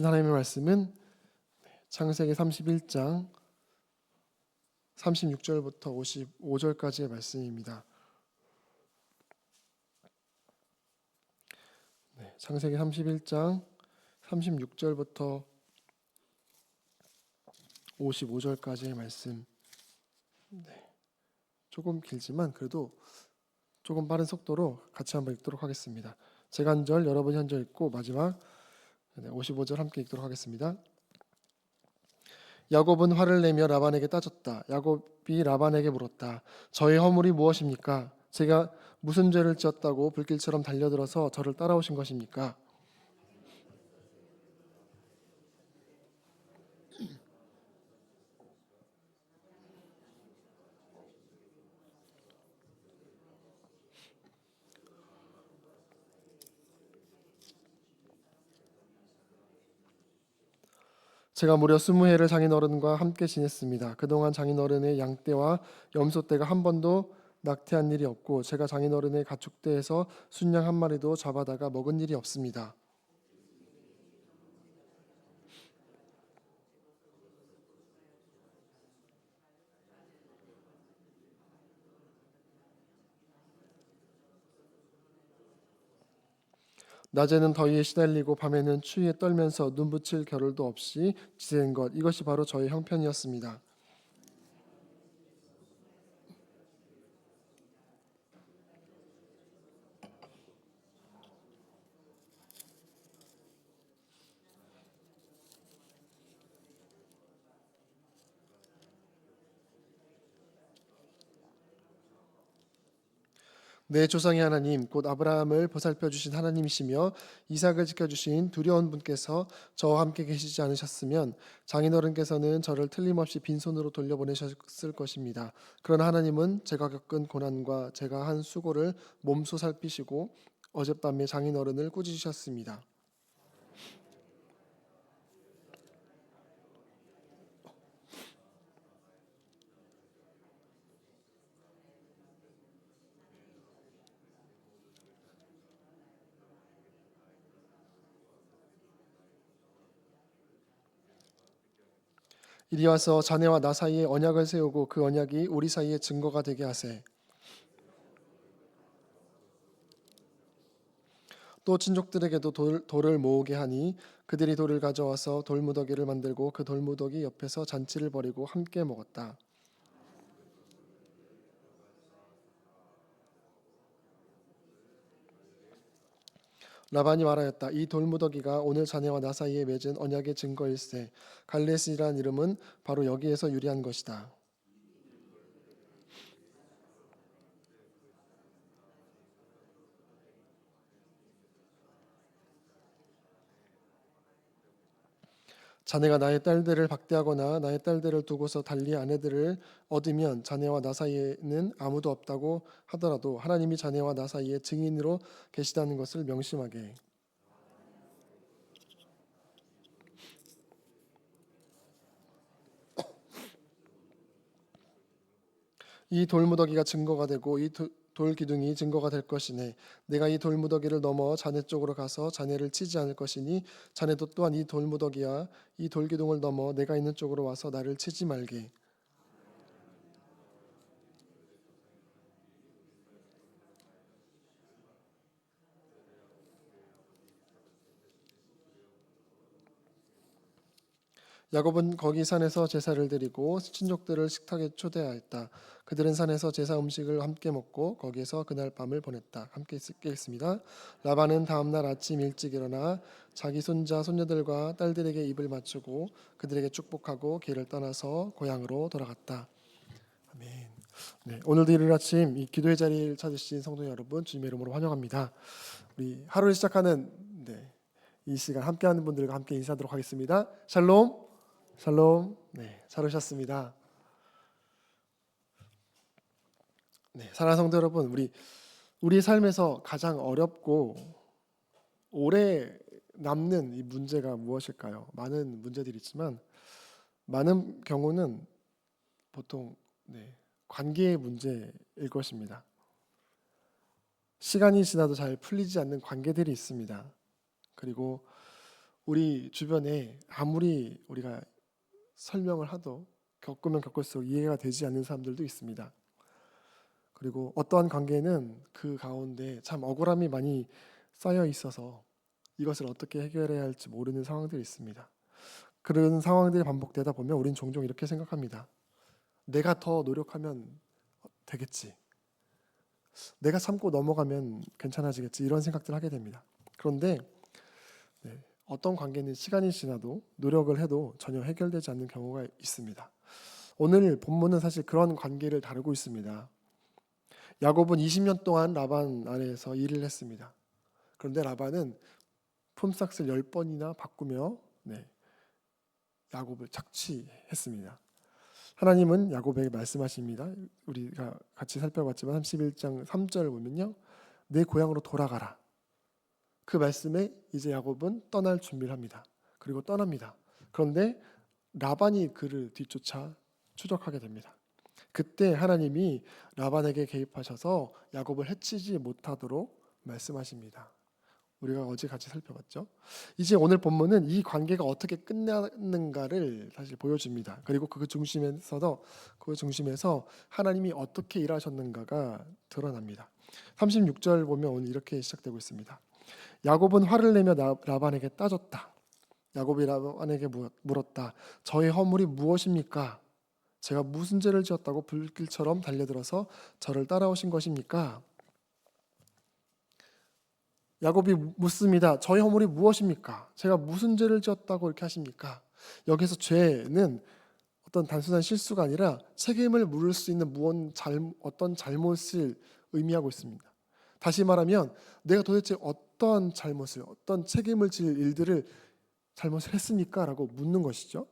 하나님의 말씀은 창세기 31장 36절부터 55절까지의 말씀입니다. 창세기 31장 36절부터 55절까지의 말씀. 조금 길지만 그래도 조금 빠른 속도로 같이 한번 읽도록 하겠습니다. 제가 한 절, 여러분이 한 절 읽고 마지막 55절 함께 읽도록 하겠습니다. 야곱은 화를 내며 라반에게 따졌다. 야곱이 라반에게 물었다. 저의 허물이 무엇입니까? 제가 무슨 죄를 지었다고 불길처럼 달려들어서 저를 따라오신 것입니까? 제가 무려 20해를 장인어른과 함께 지냈습니다. 그동안 장인어른의 양떼와 염소떼가 한 번도 낙태한 일이 없고 제가 장인어른의 가축대에서 순양 한 마리도 잡아다가 먹은 일이 없습니다. 낮에는 더위에 시달리고 밤에는 추위에 떨면서 눈 붙일 겨를도 없이 지낸 것, 이것이 바로 저의 형편이었습니다. 내 조상의 하나님 곧 아브라함을 보살펴 주신 하나님이시며 이삭을 지켜주신 두려운 분께서 저와 함께 계시지 않으셨으면 장인어른께서는 저를 틀림없이 빈손으로 돌려보내셨을 것입니다. 그러나 하나님은 제가 겪은 고난과 제가 한 수고를 몸소 살피시고 어젯밤에 장인어른을 꾸짖으셨습니다. 이리 와서 자네와 나 사이에 언약을 세우고 그 언약이 우리 사이에 증거가 되게 하세. 또 친족들에게도 돌을 모으게 하니 그들이 돌을 가져와서 돌무더기를 만들고 그 돌무더기 옆에서 잔치를 벌이고 함께 먹었다. 라반이 말하였다. 이 돌무더기가 오늘 자네와 나 사이에 맺은 언약의 증거일세. 갈레스이란 이름은 바로 여기에서 유래한 것이다. 자네가 나의 딸들을 박대하거나 나의 딸들을 두고서 달리 아내들을 얻으면 자네와 나 사이에는 아무도 없다고 하더라도 하나님이 자네와 나 사이에 증인으로 계시다는 것을 명심하게 해. 이 돌무더기가 증거가 되고 이 돌기둥이 증거가 될 것이네. 내가 이 돌무더기를 넘어 자네 쪽으로 가서 자네를 치지 않을 것이니 자네도 또한 이 돌무더기와 이 돌기둥을 넘어 내가 있는 쪽으로 와서 나를 치지 말게. 야곱은 거기 산에서 제사를 드리고 친족들을 식탁에 초대하였다. 그들은 산에서 제사 음식을 함께 먹고 거기에서 그날 밤을 보냈다. 함께 읽겠습니다. 라반은 다음 날 아침 일찍 일어나 자기 손자 손녀들과 딸들에게 입을 맞추고 그들에게 축복하고 길을 떠나서 고향으로 돌아갔다. 아멘. 네, 오늘도 이른 아침 이 기도의 자리를 찾으신 성도 여러분 주님의 이름으로 환영합니다. 우리 하루를 시작하는 이 시간 함께하는 분들과 함께 인사하도록 하겠습니다. 샬롬. 샬롬. 네, 잘 오셨습니다. 네, 사랑하는 성도 여러분, 우리 삶에서 가장 어렵고 오래 남는 이 문제가 무엇일까요? 많은 문제들이 있지만 많은 경우는 보통 관계의 문제일 것입니다. 시간이 지나도 잘 풀리지 않는 관계들이 있습니다. 그리고 우리 주변에 아무리 우리가 설명을 하도 겪으면 겪을수록 이해가 되지 않는 사람들도 있습니다. 그리고 어떠한 관계는 그 가운데 참 억울함이 많이 쌓여 있어서 이것을 어떻게 해결해야 할지 모르는 상황들이 있습니다. 그런 상황들이 반복되다 보면 우린 종종 이렇게 생각합니다. 내가 더 노력하면 되겠지. 내가 참고 넘어가면 괜찮아지겠지. 이런 생각들을 하게 됩니다. 그런데 어떤 관계는 시간이 지나도 노력을 해도 전혀 해결되지 않는 경우가 있습니다. 오늘 본문은 사실 그런 관계를 다루고 있습니다. 야곱은 20년 동안 라반 아래에서 일을 했습니다. 그런데 라반은 품삯을 10번이나 바꾸며 야곱을 착취했습니다. 하나님은 야곱에게 말씀하십니다. 우리가 같이 살펴봤지만 31장 3절을 보면요. 내 고향으로 돌아가라. 그 말씀에 이제 야곱은 떠날 준비를 합니다. 그리고 떠납니다. 그런데 라반이 그를 뒤쫓아 추적하게 됩니다. 그때 하나님이 라반에게 개입하셔서 야곱을 해치지 못하도록 말씀하십니다. 우리가 어제 같이 살펴봤죠. 이제 오늘 본문은 이 관계가 어떻게 끝나는가를 사실 보여줍니다. 그리고 그 중심에서 하나님이 어떻게 일하셨는가가 드러납니다. 36절 보면 오늘 이렇게 시작되고 있습니다. 야곱은 화를 내며 라반에게 따졌다. 야곱이 라반에게 물었다. 저의 허물이 무엇입니까? 제가 무슨 죄를 지었다고 불길처럼 달려들어서 저를 따라오신 것입니까? 야곱이 묻습니다. 저의 허물이 무엇입니까? 제가 무슨 죄를 지었다고 이렇게 하십니까? 여기서 죄는 어떤 단순한 실수가 아니라 책임을 물을 수 있는 어떤 잘못을 의미하고 있습니다. 다시 말하면 내가 도대체 어떤 책임을 질 일들을 잘못을 했습니까? 라고 묻는 것이죠.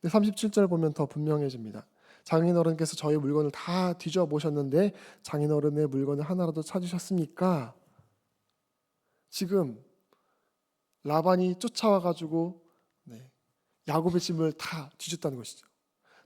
37절 보면 더 분명해집니다. 장인어른께서 저희 물건을 다 뒤져보셨는데 장인어른의 물건을 하나라도 찾으셨습니까? 지금 라반이 쫓아와가지고 야곱의 짐을 다 뒤졌다는 것이죠.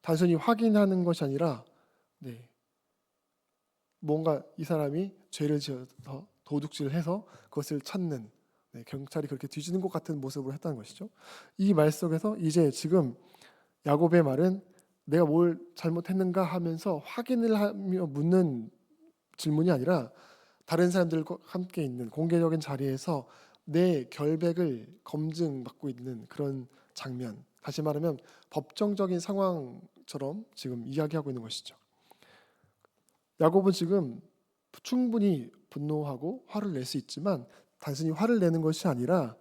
단순히 확인하는 것이 아니라 뭔가 이 사람이 죄를 지어서 도둑질을 해서 그것을 찾는 경찰이 그렇게 뒤지는 것 같은 모습으로 했다는 것이죠. 이 말 속에서 이제 지금 야곱의 말은 내가 뭘 잘못했는가 하면서 확인을 하며 묻는 질문이 아니라 다른 사람들과 함께 있는 공개적인 자리에서 내 결백을 검증받고 있는 그런 장면, 다시 말하면 법정적인 상황처럼 지금 이야기하고 있는 것이죠. 야곱은 지금 충분히 분노하고 화를 낼 수 있지만 단순히 화를 내는 것이 아니라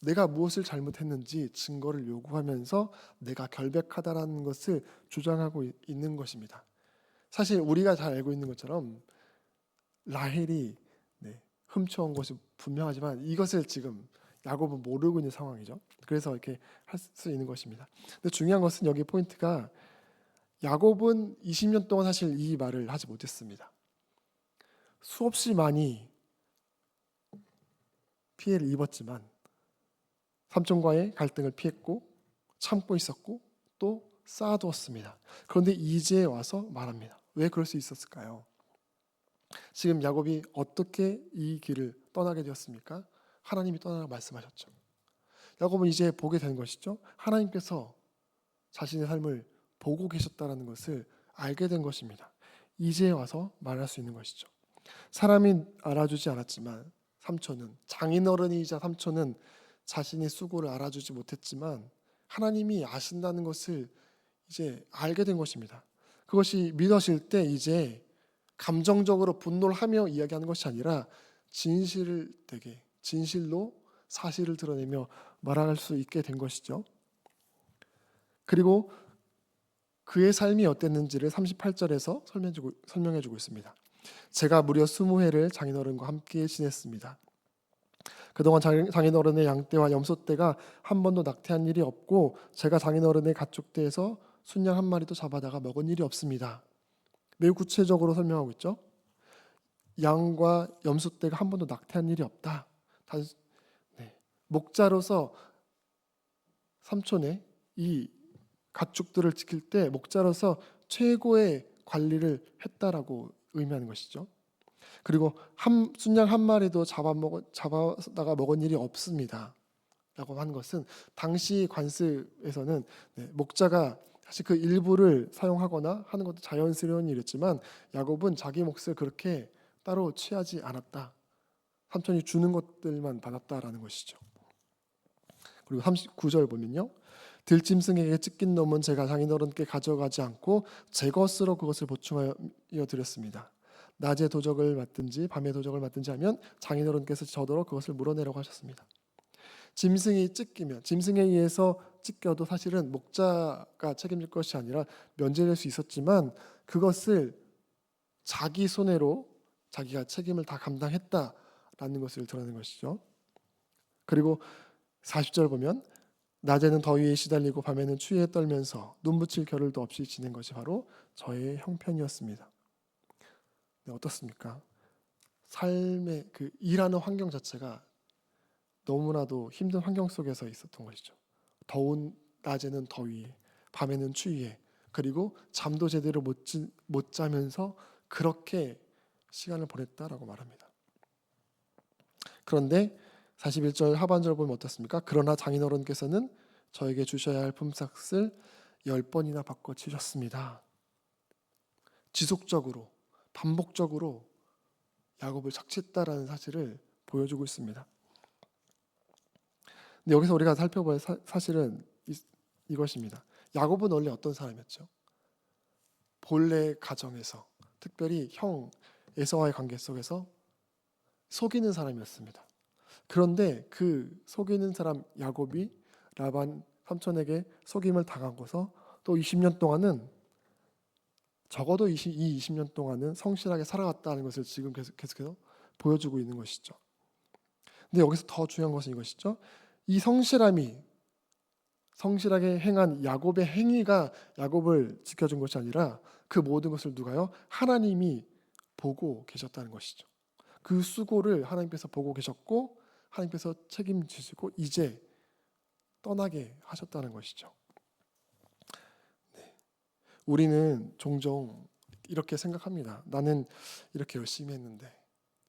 내가 무엇을 잘못했는지 증거를 요구하면서 내가 결백하다라는 것을 주장하고 있는 것입니다. 사실 우리가 잘 알고 있는 것처럼 라헬이 훔쳐온 것이 분명하지만 이것을 지금 야곱은 모르고 있는 상황이죠. 그래서 이렇게 할 수 있는 것입니다. 근데 중요한 것은 여기 포인트가 야곱은 20년 동안 사실 이 말을 하지 못했습니다. 수없이 많이 피해를 입었지만 삼촌과의 갈등을 피했고 참고 있었고 또 쌓아두었습니다. 그런데 이제 와서 말합니다. 왜 그럴 수 있었을까요? 지금 야곱이 어떻게 이 길을 떠나게 되었습니까? 하나님이 떠나라고 말씀하셨죠. 야곱은 이제 보게 되는 것이죠. 하나님께서 자신의 삶을 보고 계셨다는 것을 알게 된 것입니다. 이제 와서 말할 수 있는 것이죠. 사람이 알아주지 않았지만 장인어른이자 삼촌은 자신의 수고를 알아주지 못했지만 하나님이 아신다는 것을 이제 알게 된 것입니다. 그것이 믿어질 때 이제 감정적으로 분노를 하며 이야기하는 것이 아니라 진실로 사실을 드러내며 말할 수 있게 된 것이죠. 그리고 그의 삶이 어땠는지를 38절에서 설명해주고 있습니다. 제가 무려 20해를 장인어른과 함께 지냈습니다. 그동안 장인어른의 양떼와 염소떼가 한 번도 낙태한 일이 없고 제가 장인어른의 가축대에서 순양 한 마리도 잡아다가 먹은 일이 없습니다. 매우 구체적으로 설명하고 있죠. 양과 염소떼가 한 번도 낙태한 일이 없다. 목자로서 삼촌의 이 가축들을 지킬 때 목자로서 최고의 관리를 했다라고 의미하는 것이죠. 그리고 순양 한 마리도 잡아다가 먹은 일이 없습니다. 라고 하는 것은 당시 관습에서는 목자가 사실 그 일부를 사용하거나 하는 것도 자연스러운 일이었지만 야곱은 자기 몫을 그렇게 따로 취하지 않았다. 삼촌이 주는 것들만 받았다라는 것이죠. 그리고 39절 보면요. 들짐승에게 찢긴 놈은 제가 장인어른께 가져가지 않고 제 것으로 그것을 보충하여 드렸습니다. 낮에 도적을 맞든지 밤에 도적을 맞든지 하면 장인어른께서 저더러 그것을 물어내라고 하셨습니다. 짐승이 찢기면, 짐승에 의해서 찢겨도 사실은 목자가 책임질 것이 아니라 면제될 수 있었지만 그것을 자기 손해로 자기가 책임을 다 감당했다라는 것을 드러낸 것이죠. 그리고 40절 보면 낮에는 더위에 시달리고 밤에는 추위에 떨면서 눈 붙일 겨를도 없이 지낸 것이 바로 저의 형편이었습니다. 네, 어떻습니까? 삶의 그 일하는 환경 자체가 너무나도 힘든 환경 속에서 있었던 것이죠. 더운 낮에는 더위, 밤에는 추위에, 그리고 잠도 제대로 못 자면서 그렇게 시간을 보냈다라고 말합니다. 그런데 41절 하반절 보면 어떻습니까? 그러나 장인어른께서는 저에게 주셔야 할 품삯을 10번이나 바꿔주셨습니다. 지속적으로 반복적으로 야곱을 착취했다라는 사실을 보여주고 있습니다. 근데 여기서 우리가 살펴볼 사실은 이것입니다. 야곱은 원래 어떤 사람이었죠? 본래 가정에서, 특별히 형 에서와의 관계 속에서 속이는 사람이었습니다. 그런데 그 속이는 사람 야곱이 라반 삼촌에게 속임을 당하고서 또 20년 동안은 적어도 이 20년 동안은 성실하게 살아왔다는 것을 지금 계속해서 보여주고 있는 것이죠. 근데 여기서 더 중요한 것은 이것이죠. 이 성실하게 행한 야곱의 행위가 야곱을 지켜준 것이 아니라 그 모든 것을 누가요? 하나님이 보고 계셨다는 것이죠. 그 수고를 하나님께서 보고 계셨고 하나님께서 책임지시고 이제 떠나게 하셨다는 것이죠. 우리는 종종 이렇게 생각합니다. 나는 이렇게 열심히 했는데,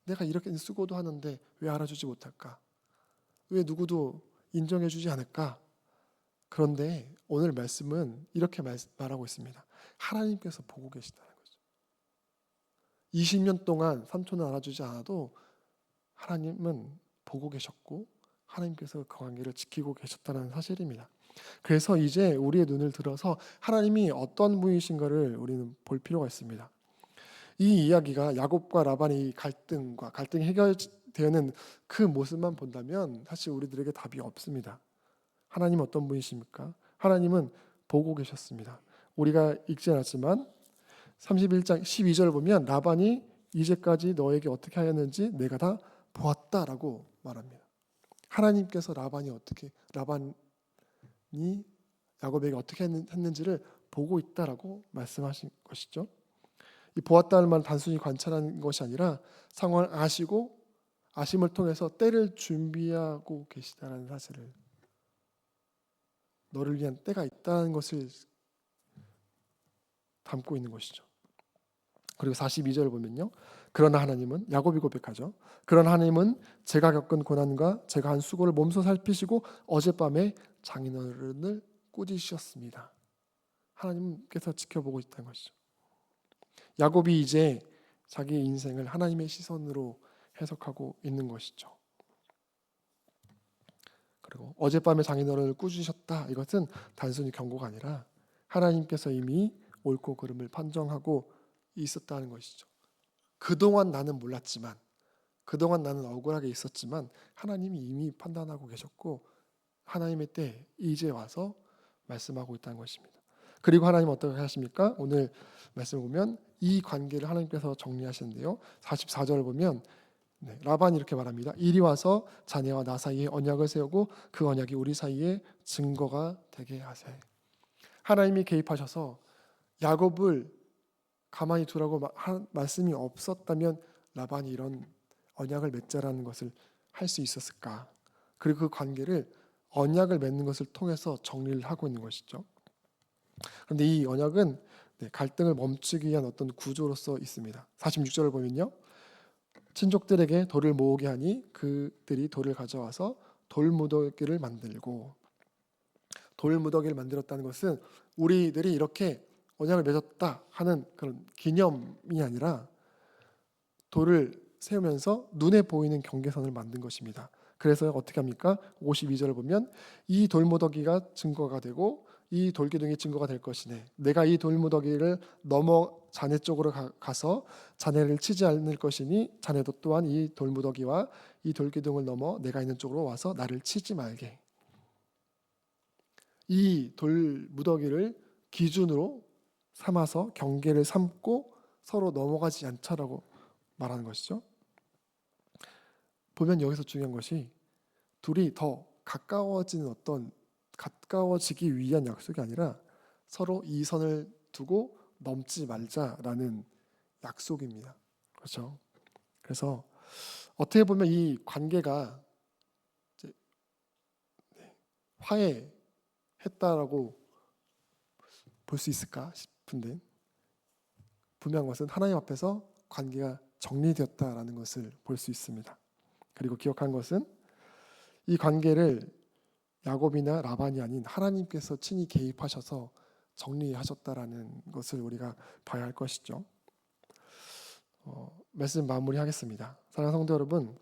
내가 이렇게 수고도 하는데 왜 알아주지 못할까? 왜 누구도 인정해주지 않을까? 그런데 오늘 말씀은 이렇게 말하고 있습니다. 하나님께서 보고 계시다는 거죠. 20년 동안 삼촌을 알아주지 않아도 하나님은 보고 계셨고 하나님께서 그 관계를 지키고 계셨다는 사실입니다. 그래서 이제 우리의 눈을 들어서 하나님이 어떤 분이신가를 우리는 볼 필요가 있습니다. 이 이야기가 야곱과 라반의 갈등이 해결되는 그 모습만 본다면 사실 우리들에게 답이 없습니다. 하나님 어떤 분이십니까? 하나님은 보고 계셨습니다. 우리가 읽지 않았지만 31장 12절 보면 라반이 이제까지 너에게 어떻게 하였는지 내가 다 보았다라고 말합니다. 하나님께서 라반이 야곱에게 어떻게 했는지를 보고 있다라고 말씀하신 것이죠. 이 보았다는 말은 단순히 관찰하는 것이 아니라 상황을 아시고 아심을 통해서 때를 준비하고 계시다는 사실을, 너를 위한 때가 있다는 것을 담고 있는 것이죠. 그리고 42절 보면요. 그러나 하나님은, 야곱이 고백하죠. 그러나 하나님은 제가 겪은 고난과 제가 한 수고를 몸소 살피시고 어젯밤에 장인어른을 꾸짖으셨습니다. 하나님께서 지켜보고 있다는 것이죠. 야곱이 이제 자기의 인생을 하나님의 시선으로 해석하고 있는 것이죠. 그리고 어젯밤에 장인어른을 꾸짖으셨다. 이것은 단순히 경고가 아니라 하나님께서 이미 옳고 그름을 판정하고 있었다는 것이죠. 그동안 나는 몰랐지만, 그동안 나는 억울하게 있었지만 하나님이 이미 판단하고 계셨고 하나님의 때 이제 와서 말씀하고 있다는 것입니다. 그리고 하나님 어떻게 하십니까? 오늘 말씀을 보면 이 관계를 하나님께서 정리하시는데요. 44절을 보면 라반이 이렇게 말합니다. 이리 와서 자네와 나 사이에 언약을 세우고 그 언약이 우리 사이에 증거가 되게 하세. 하나님이 개입하셔서 야곱을 가만히 두라고 말씀이 없었다면 라반이 이런 언약을 맺자라는 것을 할 수 있었을까? 그리고 그 관계를 언약을 맺는 것을 통해서 정리를 하고 있는 것이죠. 그런데 이 언약은 갈등을 멈추기 위한 어떤 구조로서 있습니다. 46절을 보면요. 친족들에게 돌을 모으게 하니 그들이 돌을 가져와서 돌무더기를 만들고, 돌무더기를 만들었다는 것은 우리들이 이렇게 언약을 맺었다 하는 그런 기념이 아니라 돌을 세우면서 눈에 보이는 경계선을 만든 것입니다. 그래서 어떻게 합니까? 52절을 보면 이 돌무더기가 증거가 되고 이 돌기둥이 증거가 될 것이네. 내가 이 돌무더기를 넘어 자네 쪽으로 가서 자네를 치지 않을 것이니 자네도 또한 이 돌무더기와 이 돌기둥을 넘어 내가 있는 쪽으로 와서 나를 치지 말게. 이 돌무더기를 기준으로 삼아서 경계를 삼고 서로 넘어가지 않자라고 말하는 것이죠. 보면 여기서 중요한 것이 둘이 더 가까워지기 위한 약속이 아니라 서로 이 선을 두고 넘지 말자라는 약속입니다. 그렇죠? 그래서 어떻게 보면 이 관계가 이제 화해했다라고 볼 수 있을까 싶은데, 분명한 것은 하나님 앞에서 관계가 정리되었다라는 것을 볼 수 있습니다. 그리고 기억한 것은 이 관계를 야곱이나 라반이 아닌 하나님께서 친히 개입하셔서 정리하셨다라는 것을 우리가 봐야 할 것이죠. 말씀 마무리하겠습니다. 사랑하는 성도 여러분,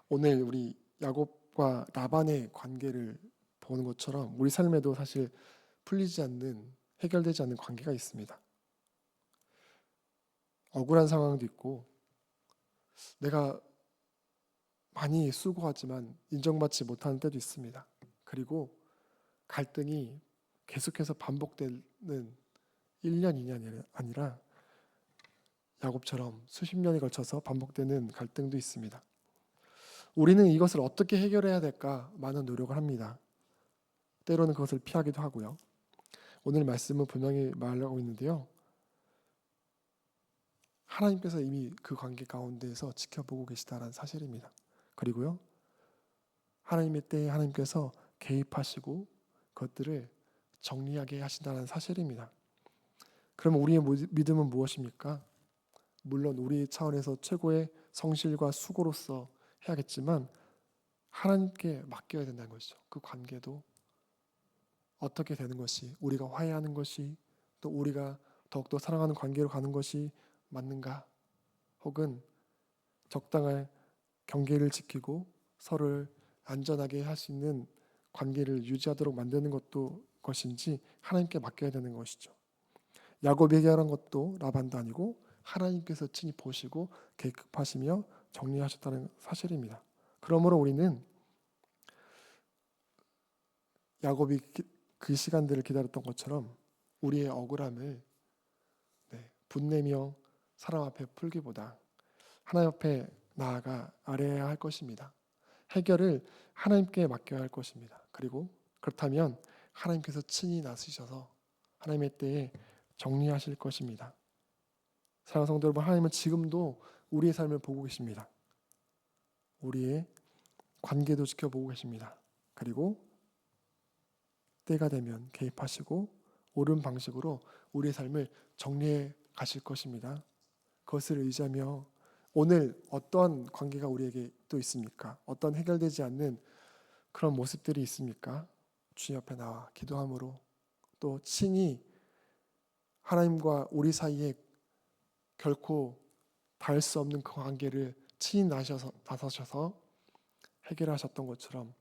오늘 우리 야곱과 라반의 관계를 보는 것처럼 우리 삶에도 사실 풀리지 않는, 해결되지 않는 관계가 있습니다. 억울한 상황도 있고 내가 많이 수고하지만 인정받지 못하는 때도 있습니다. 그리고 갈등이 계속해서 반복되는 1년, 2년이 아니라 야곱처럼 수십 년에 걸쳐서 반복되는 갈등도 있습니다. 우리는 이것을 어떻게 해결해야 될까 많은 노력을 합니다. 때로는 그것을 피하기도 하고요. 오늘 말씀은 분명히 말하고 있는데요. 하나님께서 이미 그 관계 가운데에서 지켜보고 계시다는 사실입니다. 그리고요, 하나님의 때에 하나님께서 개입하시고 그것들을 정리하게 하신다는 사실입니다. 그럼 우리의 믿음은 무엇입니까? 물론 우리 차원에서 최고의 성실과 수고로서 해야겠지만 하나님께 맡겨야 된다는 것이죠. 그 관계도 어떻게 되는 것이, 우리가 화해하는 것이, 또 우리가 더욱더 사랑하는 관계로 가는 것이 맞는가? 혹은 적당한 경계를 지키고 서로를 안전하게 할 수 있는 관계를 유지하도록 만드는 것인지 하나님께 맡겨야 되는 것이죠. 야곱이 해결한 것도 라반도 아니고 하나님께서 친히 보시고 개입하시며 정리하셨다는 사실입니다. 그러므로 우리는 야곱이 그 시간들을 기다렸던 것처럼 우리의 억울함을 분내며 사람 앞에 풀기보다 하나님 앞에 나아가 아뢰어야 할 것입니다. 해결을 하나님께 맡겨야 할 것입니다. 그리고 그렇다면 하나님께서 친히 나서셔서 하나님의 때에 정리하실 것입니다. 사랑하는 성도 여러분, 하나님은 지금도 우리의 삶을 보고 계십니다. 우리의 관계도 지켜보고 계십니다. 그리고 때가 되면 개입하시고 옳은 방식으로 우리의 삶을 정리해 가실 것입니다. 그것을 의지하며 오늘 어떠한 관계가 우리에게 또 있습니까? 어떤 해결되지 않는 그런 모습들이 있습니까? 주님 앞에 나와 기도함으로 또 친히 하나님과 우리 사이에 결코 닿을 수 없는 그 관계를 친히 나서셔서 해결하셨던 것처럼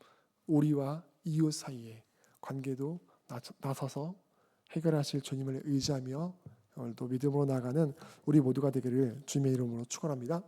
우리와 이웃 사이의 관계도 나서서 해결하실 주님을 의지하며 오늘도 믿음으로 나아가는 우리 모두가 되기를 주님의 이름으로 축원합니다.